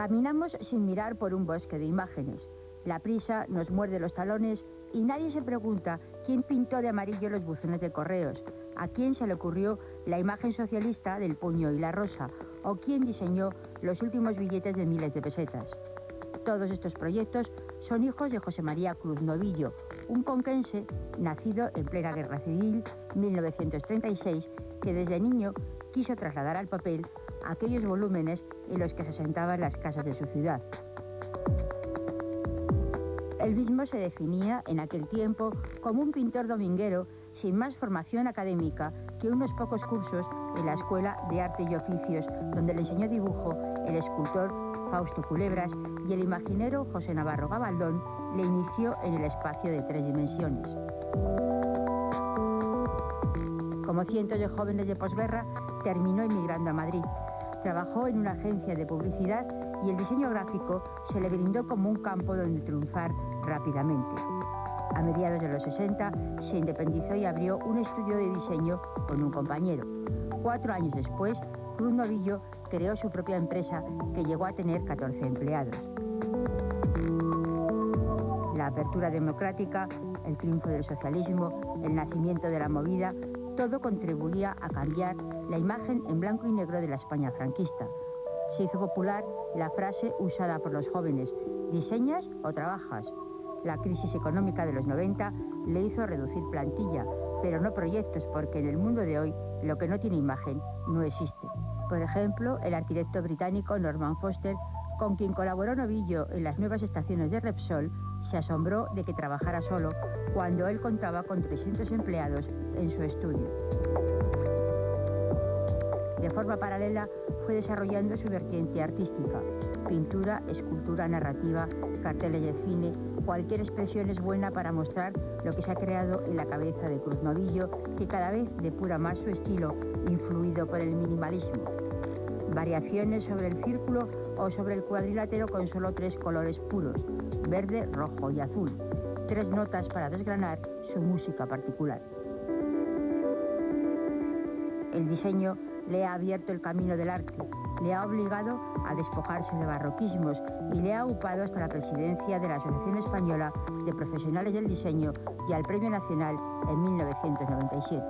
Caminamos sin mirar por un bosque de imágenes. La prisa nos muerde los talones y nadie se pregunta quién pintó de amarillo los buzones de correos, a quién se le ocurrió la imagen socialista del puño y la rosa, o quién diseñó los últimos billetes de miles de pesetas. Todos estos proyectos son hijos de José María Cruz Novillo, un conquense nacido en plena Guerra Civil, 1936, que desde niño quiso trasladar al papel aquellos volúmenes en los que se sentaban las casas de su ciudad. Él mismo se definía en aquel tiempo como un pintor dominguero sin más formación académica que unos pocos cursos en la Escuela de Arte y Oficios, donde le enseñó dibujo el escultor Fausto Culebras y el imaginero José Navarro Gabaldón le inició en el espacio de 3 dimensiones. Como cientos de jóvenes de posguerra, terminó emigrando a Madrid. Trabajó en una agencia de publicidad y el diseño gráfico se le brindó como un campo donde triunfar rápidamente. A mediados de los 60 se independizó y abrió un estudio de diseño con un compañero. 4 años después, Cruz Novillo creó su propia empresa que llegó a tener 14 empleados. La apertura democrática, el triunfo del socialismo, el nacimiento de la movida, todo contribuía a cambiar la imagen en blanco y negro de la España franquista. Se hizo popular la frase usada por los jóvenes: ¿diseñas o trabajas? La crisis económica de los 90 le hizo reducir plantilla, pero no proyectos, porque en el mundo de hoy lo que no tiene imagen no existe. Por ejemplo, el arquitecto británico Norman Foster, con quien colaboró Novillo en las nuevas estaciones de Repsol, se asombró de que trabajara solo cuando él contaba con 300 empleados en su estudio. De forma paralela fue desarrollando su vertiente artística: pintura, escultura, narrativa, carteles de cine. Cualquier expresión es buena para mostrar lo que se ha creado en la cabeza de Cruz Novillo, que cada vez depura más su estilo, influido por el minimalismo. Variaciones sobre el círculo o sobre el cuadrilátero con solo 3 colores puros: verde, rojo y azul. 3 notas para desgranar su música particular. El diseño le ha abierto el camino del arte, le ha obligado a despojarse de barroquismos y le ha upado hasta la presidencia de la Asociación Española de Profesionales del Diseño y al Premio Nacional en 1997.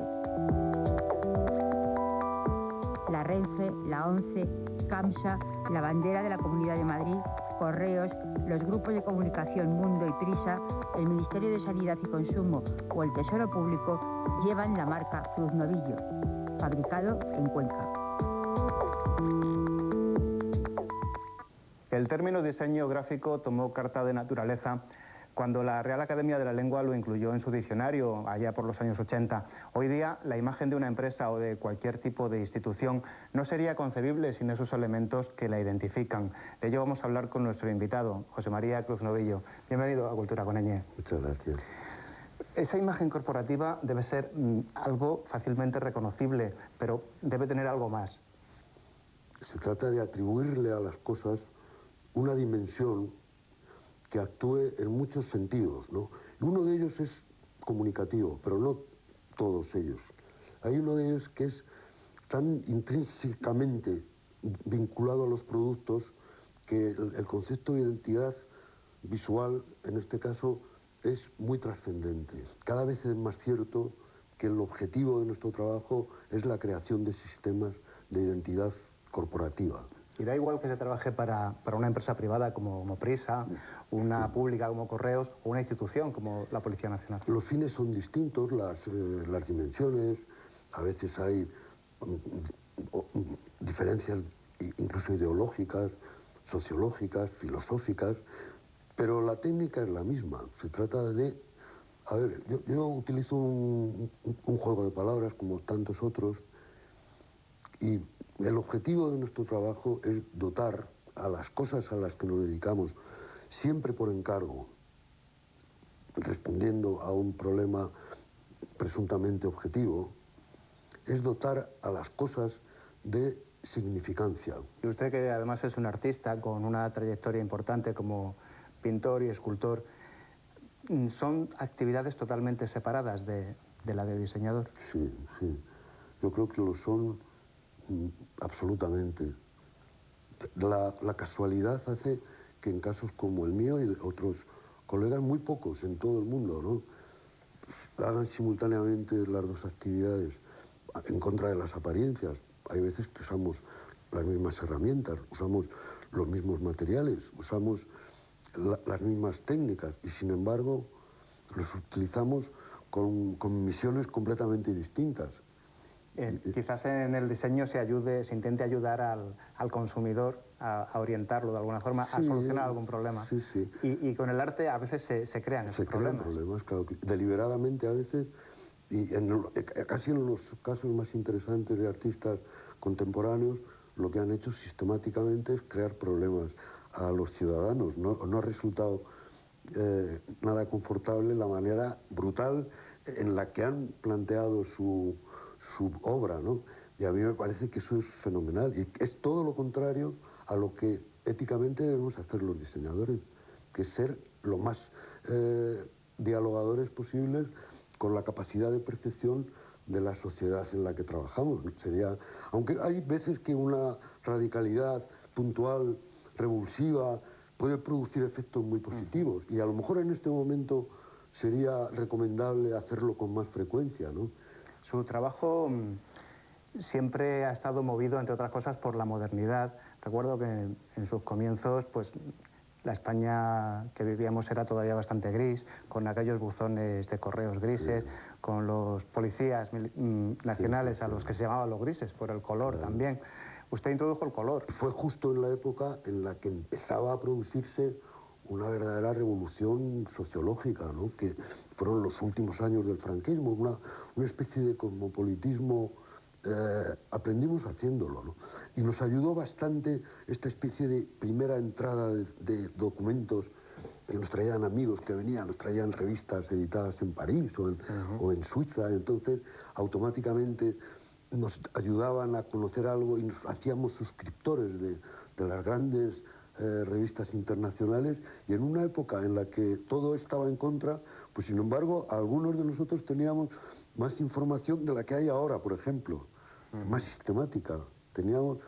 La Renfe, la ONCE, CAMSA, la bandera de la Comunidad de Madrid, Correos, los grupos de comunicación Mundo y Prisa, el Ministerio de Sanidad y Consumo o el Tesoro Público llevan la marca Cruz Novillo, fabricado en Cuenca. El término diseño gráfico tomó carta de naturaleza cuando la Real Academia de la Lengua lo incluyó en su diccionario allá por los años 80. Hoy día la imagen de una empresa o de cualquier tipo de institución no sería concebible sin esos elementos que la identifican. De ello vamos a hablar con nuestro invitado, José María Cruz Novillo. Bienvenido a Cultura con Ñ. Muchas gracias. Esa imagen corporativa debe ser algo fácilmente reconocible, pero debe tener algo más. Se trata de atribuirle a las cosas una dimensión que actúe en muchos sentidos, ¿no? Uno de ellos es comunicativo, pero no todos ellos. Hay uno de ellos que es tan intrínsecamente vinculado a los productos que el concepto de identidad visual, en este caso, es muy trascendente. Cada vez es más cierto que el objetivo de nuestro trabajo es la creación de sistemas de identidad corporativa. Y da igual que se trabaje para una empresa privada como Prisa, una pública como Correos o una institución como la Policía Nacional. Los fines son distintos, las dimensiones, a veces hay diferencias incluso ideológicas, sociológicas, filosóficas, pero la técnica es la misma. Se trata de... A ver, yo utilizo un juego de palabras como tantos otros, y el objetivo de nuestro trabajo es dotar a las cosas a las que nos dedicamos, siempre por encargo, respondiendo a un problema presuntamente objetivo, es dotar a las cosas de significancia. Y usted, que además es un artista con una trayectoria importante como pintor y escultor, ¿son actividades totalmente separadas de la de diseñador? Sí, sí. Yo creo que lo son absolutamente. La casualidad hace que en casos como el mío y de otros colegas, muy pocos en todo el mundo, ¿no?, hagan simultáneamente las dos actividades en contra de las apariencias. Hay veces que usamos las mismas herramientas, usamos los mismos materiales, usamos las mismas técnicas y sin embargo los utilizamos con misiones completamente distintas. Quizás en el diseño se intente ayudar al consumidor a orientarlo de alguna forma, a solucionar algún problema. Sí, sí. Y con el arte a veces se crean esos problemas. Se crean problemas, claro, deliberadamente a veces, y casi en los casos más interesantes de artistas contemporáneos, lo que han hecho sistemáticamente es crear problemas a los ciudadanos. No ha resultado nada confortable la manera brutal en la que han planteado su obra, ¿no? Y a mí me parece que eso es fenomenal y es todo lo contrario a lo que éticamente debemos hacer los diseñadores, que es ser lo más dialogadores posibles con la capacidad de percepción de la sociedad en la que trabajamos. Aunque hay veces que una radicalidad puntual, revulsiva, puede producir efectos muy positivos y a lo mejor en este momento sería recomendable hacerlo con más frecuencia, ¿no? Su trabajo siempre ha estado movido, entre otras cosas, por la modernidad. Recuerdo que en sus comienzos, pues, la España que vivíamos era todavía bastante gris, con aquellos buzones de correos grises, sí, con los policías nacionales, sí, a los que se llamaban los grises, por el color, claro, también. Usted introdujo el color. Fue justo en la época en la que empezaba a producirse una verdadera revolución sociológica, ¿no?, que fueron los últimos años del franquismo, una especie de cosmopolitismo. Aprendimos haciéndolo, ¿no? Y nos ayudó bastante esta especie de primera entrada de documentos que nos traían amigos que venían, nos traían revistas editadas en París o en Suiza. Entonces automáticamente nos ayudaban a conocer algo y nos hacíamos suscriptores de las grandes revistas internacionales, y en una época en la que todo estaba en contra, pues sin embargo algunos de nosotros teníamos más información de la que hay ahora, por ejemplo, más sistemática. Teníamos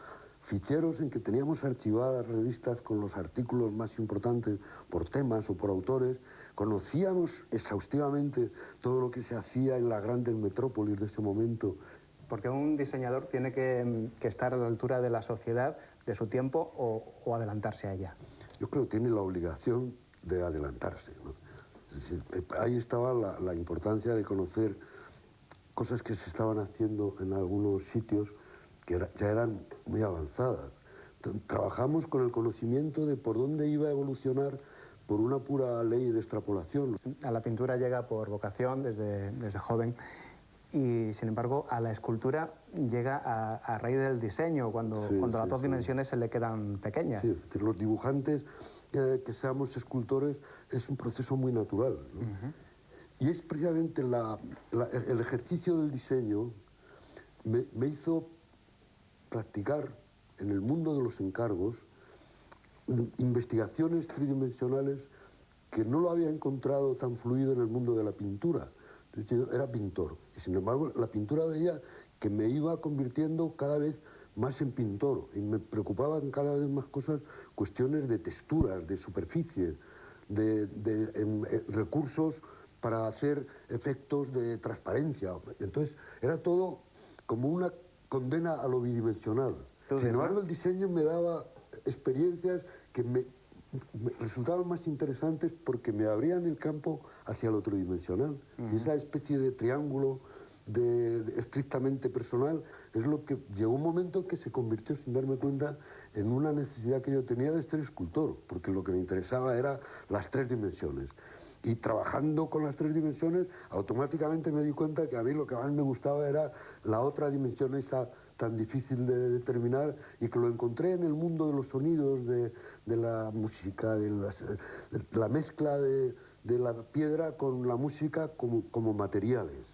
ficheros en que teníamos archivadas revistas con los artículos más importantes por temas o por autores. Conocíamos exhaustivamente todo lo que se hacía en las grandes metrópolis de ese momento. Porque un diseñador tiene que estar a la altura de la sociedad, de su tiempo, o adelantarse a ella. Yo creo que tiene la obligación de adelantarse, ¿no? Es decir, ahí estaba la importancia de conocer cosas que se estaban haciendo en algunos sitios que ya eran muy avanzadas. Entonces, trabajamos con el conocimiento de por dónde iba a evolucionar por una pura ley de extrapolación. A la pintura llega por vocación desde joven, y sin embargo a la escultura llega a raíz del diseño, cuando las dos dimensiones se le quedan pequeñas. Sí, los dibujantes que seamos escultores es un proceso muy natural, ¿no? Y es precisamente el ejercicio del diseño me hizo practicar en el mundo de los encargos investigaciones tridimensionales que no lo había encontrado tan fluido en el mundo de la pintura. Entonces, yo era pintor y sin embargo la pintura veía que me iba convirtiendo cada vez más en pintor y me preocupaban cada vez más cosas, cuestiones de texturas, de superficie, de recursos para hacer efectos de transparencia. Entonces era todo como una condena a lo bidimensional. Sin embargo, el diseño me daba experiencias que me resultaban más interesantes porque me abrían el campo hacia lo tridimensional. Y esa especie de triángulo estrictamente personal es lo que llegó un momento en que se convirtió, sin darme cuenta, en una necesidad que yo tenía de ser escultor, porque lo que me interesaba era las tres dimensiones. Y trabajando con las tres dimensiones, automáticamente me di cuenta que a mí lo que más me gustaba era la otra dimensión, esa tan difícil de determinar, y que lo encontré en el mundo de los sonidos, de la música, de la mezcla de la piedra con la música como materiales,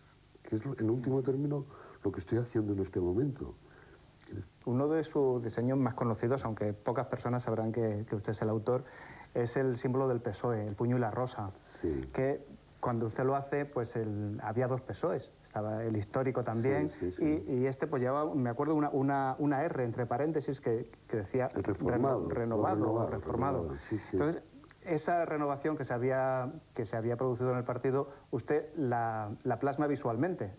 que es en último término lo que estoy haciendo en este momento. Uno de sus diseños más conocidos, aunque pocas personas sabrán que usted es el autor, es el símbolo del PSOE, el puño y la rosa. Sí. Que cuando usted lo hace, pues había dos PSOEs. estaba el histórico también, Sí, sí. y este pues llevaba, me acuerdo, una R entre paréntesis que decía reformado, reformado. Sí, sí. Entonces, esa renovación que se había producido en el partido, usted la plasma visualmente.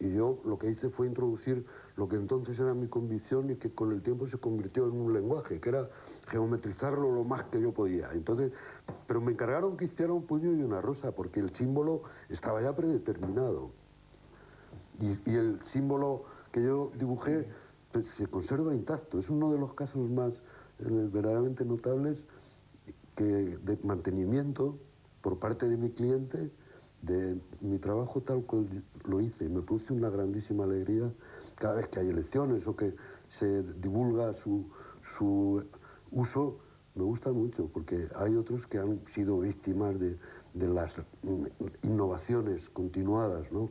Y yo lo que hice fue introducir lo que entonces era mi convicción y que con el tiempo se convirtió en un lenguaje, que era geometrizarlo lo más que yo podía. Entonces, pero me encargaron que hiciera un puño y una rosa, porque el símbolo estaba ya predeterminado. Y el símbolo que yo dibujé pues, se conserva intacto. Es uno de los casos más verdaderamente notables de mantenimiento por parte de mi cliente de mi trabajo tal cual lo hice. Me produce una grandísima alegría cada vez que hay elecciones o que se divulga su uso. Me gusta mucho porque hay otros que han sido víctimas de las innovaciones continuadas, ¿no?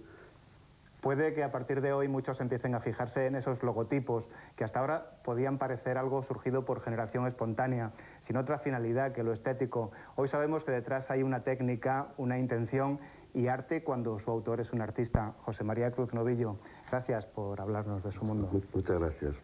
Puede que a partir de hoy muchos empiecen a fijarse en esos logotipos que hasta ahora podían parecer algo surgido por generación espontánea, sin otra finalidad que lo estético. Hoy sabemos que detrás hay una técnica, una intención y arte cuando su autor es un artista. José María Cruz Novillo, gracias por hablarnos de su mundo. Muchas gracias.